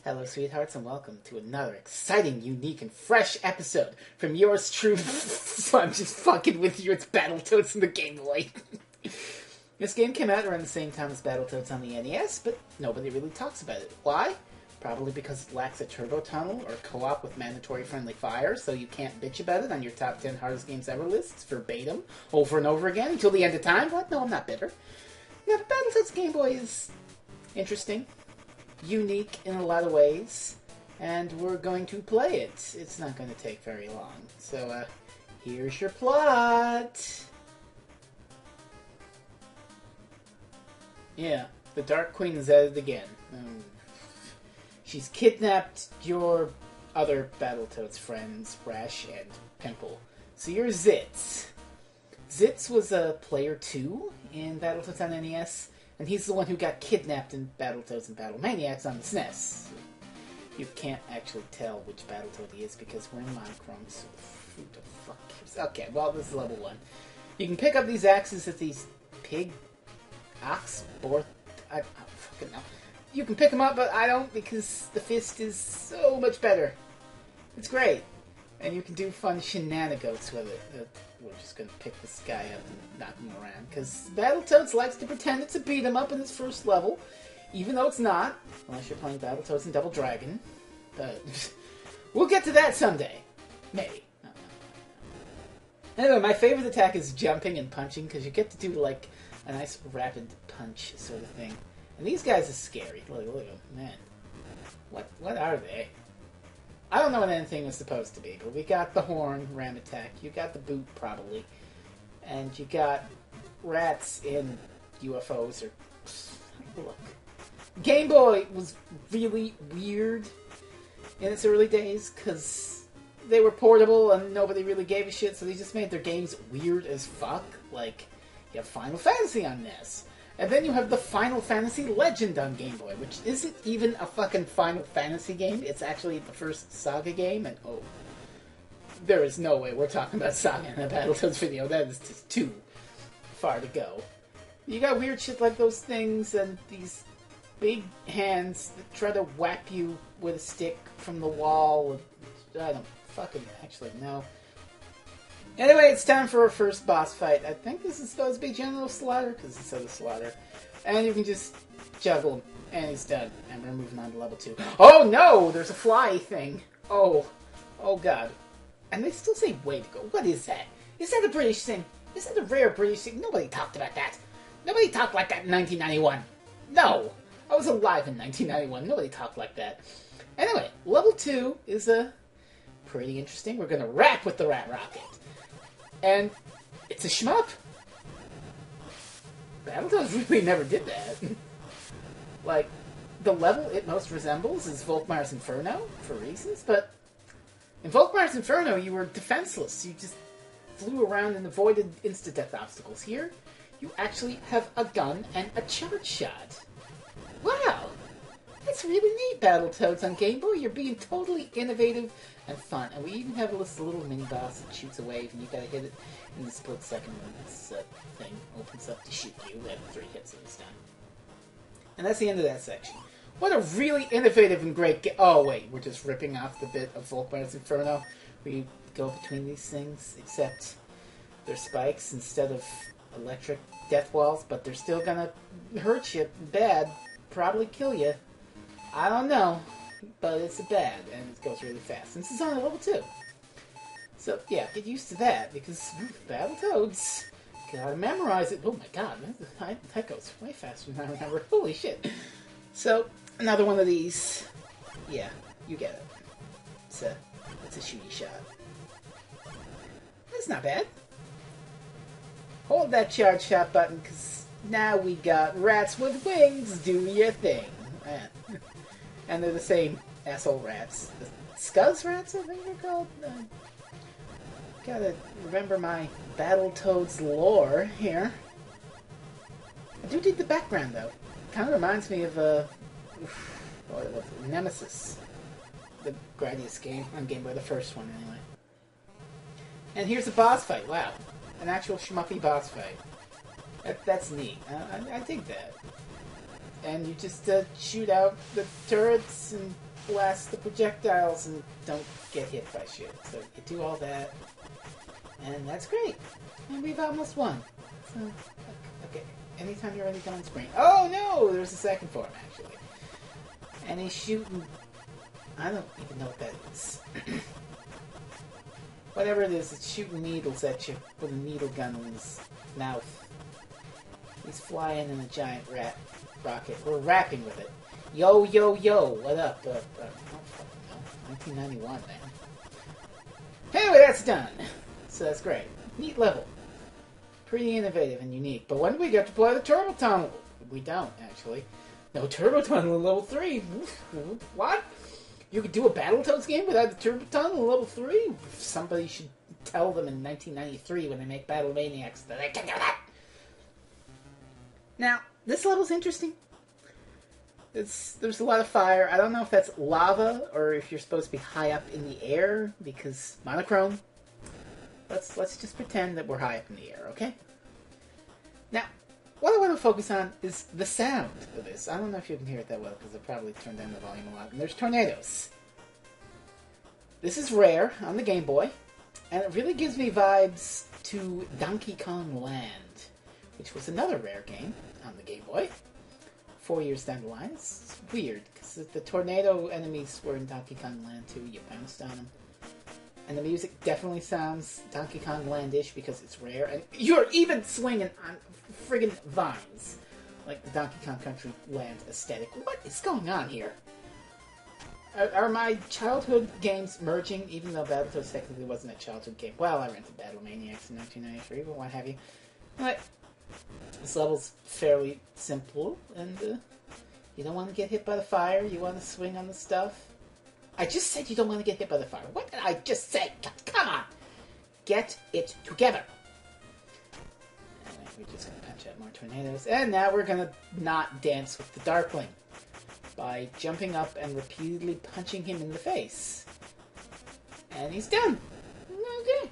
Hello, sweethearts, and welcome to another exciting, unique, and fresh episode from yours truly. So I'm just fucking with you. It's Battletoads on the Game Boy. This game came out around the same time as Battletoads on the NES, but nobody really talks about it. Why? Probably because it lacks a turbo tunnel or co-op with mandatory friendly fire, so you can't bitch about it on your top 10 hardest games ever lists verbatim over and over again until the end of time. What? No, I'm not bitter. Now, the Battletoads Game Boy is interesting, unique in a lot of ways, and we're going to play it. It's not going to take very long. So, here's your plot. Yeah, the Dark Queen is at it again. She's kidnapped your other Battletoads friends, Rash and Pimple. So you're Zitz. Zitz was a player 2 in Battletoads on NES, and he's the one who got kidnapped in Battletoads and Battle Maniacs on the SNES. You can't actually tell which Battletoad he is because we're in monochrome, so who the fuck cares? Okay, well, this is level 1. You can pick up these axes at these I don't fucking know. You can pick them up, but I don't because the fist is so much better. It's great. And you can do fun shenanigans with it. We're just going to pick this guy up and knock him around. Because Battletoads likes to pretend it's a beat-em-up in its first level. Even though it's not. Unless you're playing Battletoads and Double Dragon. But we'll get to that someday. Maybe. Anyway, my favorite attack is jumping and punching. Because you get to do like a nice rapid punch sort of thing. And these guys are scary. Look at them. Man. What are they? I don't know what anything was supposed to be, but we got the horn, ram attack. You got the boot, probably. And you got rats in UFOs or... Look. Game Boy was really weird in its early days, because they were portable and nobody really gave a shit, so they just made their games weird as fuck. Like, you have Final Fantasy on NES. And then you have the Final Fantasy Legend on Game Boy, which isn't even a fucking Final Fantasy game. It's actually the first Saga game, and oh, there is no way we're talking about Saga in a Battletoads video. That is just too far to go. You got weird shit like those things, and these big hands that try to whap you with a stick from the wall. I don't fucking actually know. Anyway, it's time for our first boss fight. I think this is supposed to be General Slaughter, because it says a Slaughter. And you can just juggle him, and he's done. And we're moving on to level 2. Oh no! There's a fly thing. Oh god. And they still say way to go. What is that? Is that a British thing? Is that a rare British thing? Nobody talked about that. Nobody talked like that in 1991. No! I was alive in 1991. Nobody talked like that. Anyway, level 2 is pretty interesting. We're going to rap with the Rat Rocket. And it's a shmup. Battletoads really never did that. Like, the level it most resembles is Volkmaier's Inferno, for reasons, but in Volkmaier's Inferno you were defenseless. You just flew around and avoided insta-death obstacles. Here, you actually have a gun and a charge shot. Wow! That's really neat, Battletoads on Game Boy. You're being totally innovative and fun. And we even have this little mini-boss that shoots a wave, and you gotta hit it in the split second when this thing opens up to shoot you. We have 3 hits and it's done. And that's the end of that section. What a really innovative and great game. Oh, wait, we're just ripping off the bit of Volkmaier's Inferno where you go between these things, except they're spikes instead of electric death walls, but they're still gonna hurt you bad, probably kill you. I don't know, but it's bad, and it goes really fast. And this is only level 2. So, yeah, get used to that, because Battletoads, gotta memorize it. Oh my god, that goes way faster than I remember. Holy shit. So, another one of these. Yeah, you get it. It's a shooty shot. That's not bad. Hold that charge shot button, because now we got rats with wings. Do your thing. Man. And they're the same asshole rats. The Scuzz rats, I think they're called. Gotta remember my Battletoads lore here. I do dig the background, though. Kind of reminds me of Nemesis. The Gradius game on Game Boy, the first one, anyway. And here's a boss fight. Wow. An actual shmuppy boss fight. That's neat. I dig that. and you just shoot out the turrets and blast the projectiles and don't get hit by shit. So you do all that, and that's great. And we've almost won. So, okay, anytime you're ready, come on screen. Oh no, there's a second form actually. And he's shooting. I don't even know what that is. Whatever it is, it's shooting needles at you with a needle gun in his mouth. He's flying in a giant rocket. We're rapping with it. Yo, yo, yo, what up? I don't fucking know. 1991, man. Anyway, that's done. So that's great. Neat level. Pretty innovative and unique. But when do we get to play the Turbo Tunnel? We don't, actually. No Turbo Tunnel in level 3. What? You could do a Battletoads game without the Turbo Tunnel in level 3? Somebody should tell them in 1993 when they make Battle Maniacs that they can do that. Now, this level's interesting. There's a lot of fire. I don't know if that's lava or if you're supposed to be high up in the air because monochrome. Let's just pretend that we're high up in the air, okay? Now, what I want to focus on is the sound of this. I don't know if you can hear it that well because I probably turned down the volume a lot. And there's tornadoes. This is rare on the Game Boy, and it really gives me vibes to Donkey Kong Land, which was another rare game on the Game Boy. 4 years down the line. It's weird because the tornado enemies were in Donkey Kong Land too. You bounced on them. And the music definitely sounds Donkey Kong Land-ish because it's rare. And you're even swinging on friggin' vines. Like the Donkey Kong Country Land aesthetic. What is going on here? Are my childhood games merging, even though Battletoads technically wasn't a childhood game? Well, I rented Battle Maniacs in 1993, but what have you. But this level's fairly simple, and you don't want to get hit by the fire. You want to swing on the stuff. I just said you don't want to get hit by the fire. What did I just say? Come on! Get it together! Anyway, we're just going to punch out more tornadoes. And now we're going to not dance with the Darkling by jumping up and repeatedly punching him in the face. And he's done. Okay.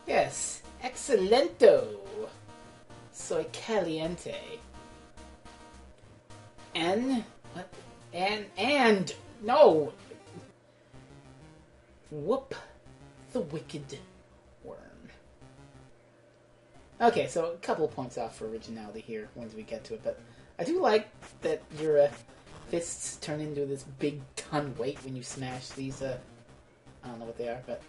Yes. Excelento. Soy caliente. And... what? And no! Whoop the wicked worm. Okay, so a couple of points off for originality here once we get to it, but I do like that your fists turn into this big ton weight when you smash these, I don't know what they are, but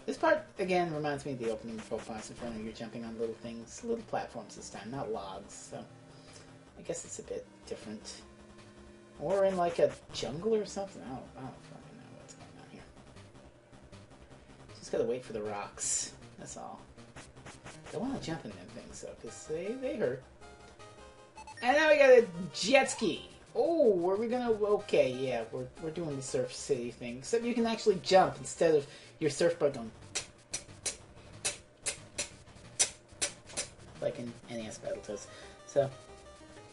this part, again, reminds me of the opening boss in front of you. You're jumping on little things, little platforms this time, not logs, so I guess it's a bit different. Or in like a jungle or something. I don't fucking know what's going on here. Just gotta wait for the rocks. That's all. Don't want to jump in them things though, because they hurt. And now we got a jet ski. Oh, were we gonna? Okay, yeah, we're doing the Surf City thing. Except you can actually jump instead of your surfboard going like in NES Battletoads. So.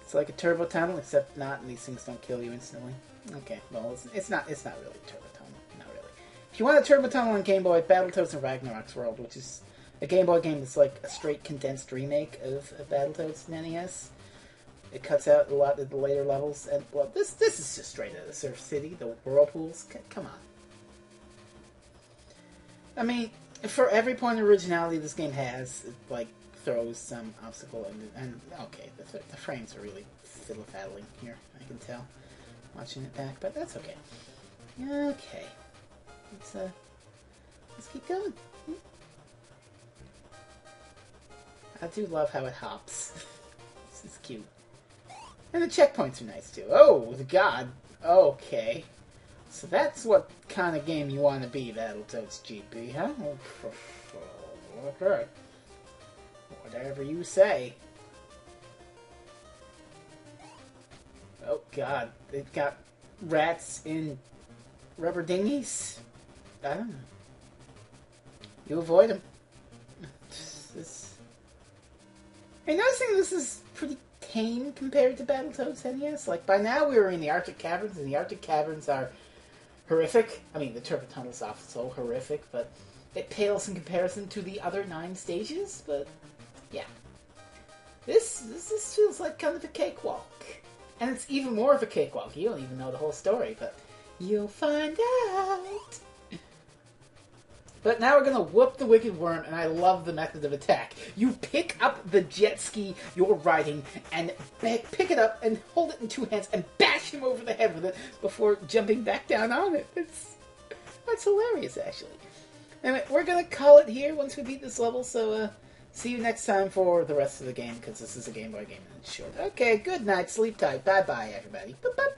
It's like a turbo tunnel, except not, and these things don't kill you instantly. Okay, well, it's not really a turbo tunnel. Not really. If you want a turbo tunnel on Game Boy, Battletoads and Ragnarok's World, which is a Game Boy game that's like a straight condensed remake of Battletoads in NES. It cuts out a lot of the later levels, and well, this is just straight out of Surf City, the whirlpools. Come on. I mean, for every point of originality this game has, it, like, throws some obstacle, and okay, the frames are really fiddle-faddling here, I can tell, watching it back, but that's okay. Okay. Let's keep going. I do love how it hops. This is cute. And the checkpoints are nice, too. Oh, God. Okay. So that's what kind of game you want to be, Battletoads GP, huh? Okay. Whatever you say. Oh, God. They've got rats in rubber dinghies? I don't know. You avoid them. I'm noticing this is pretty tame compared to Battletoads NES. Like, by now we were in the Arctic Caverns, and the Arctic Caverns are horrific. I mean, the Turbo Tunnel's also horrific, but it pales in comparison to the other 9 stages, but yeah. This feels like kind of a cakewalk. And it's even more of a cakewalk. You don't even know the whole story, but you'll find out. But now we're going to whoop the Wicked Worm, and I love the method of attack. You pick up the jet ski you're riding, and pick it up and hold it in two hands and bash him over the head with it before jumping back down on it. That's hilarious, actually. Anyway, we're going to call it here once we beat this level, so see you next time for the rest of the game, because this is a Game Boy game and it's short. Okay, good night, sleep tight, bye-bye, everybody. Boop, boop.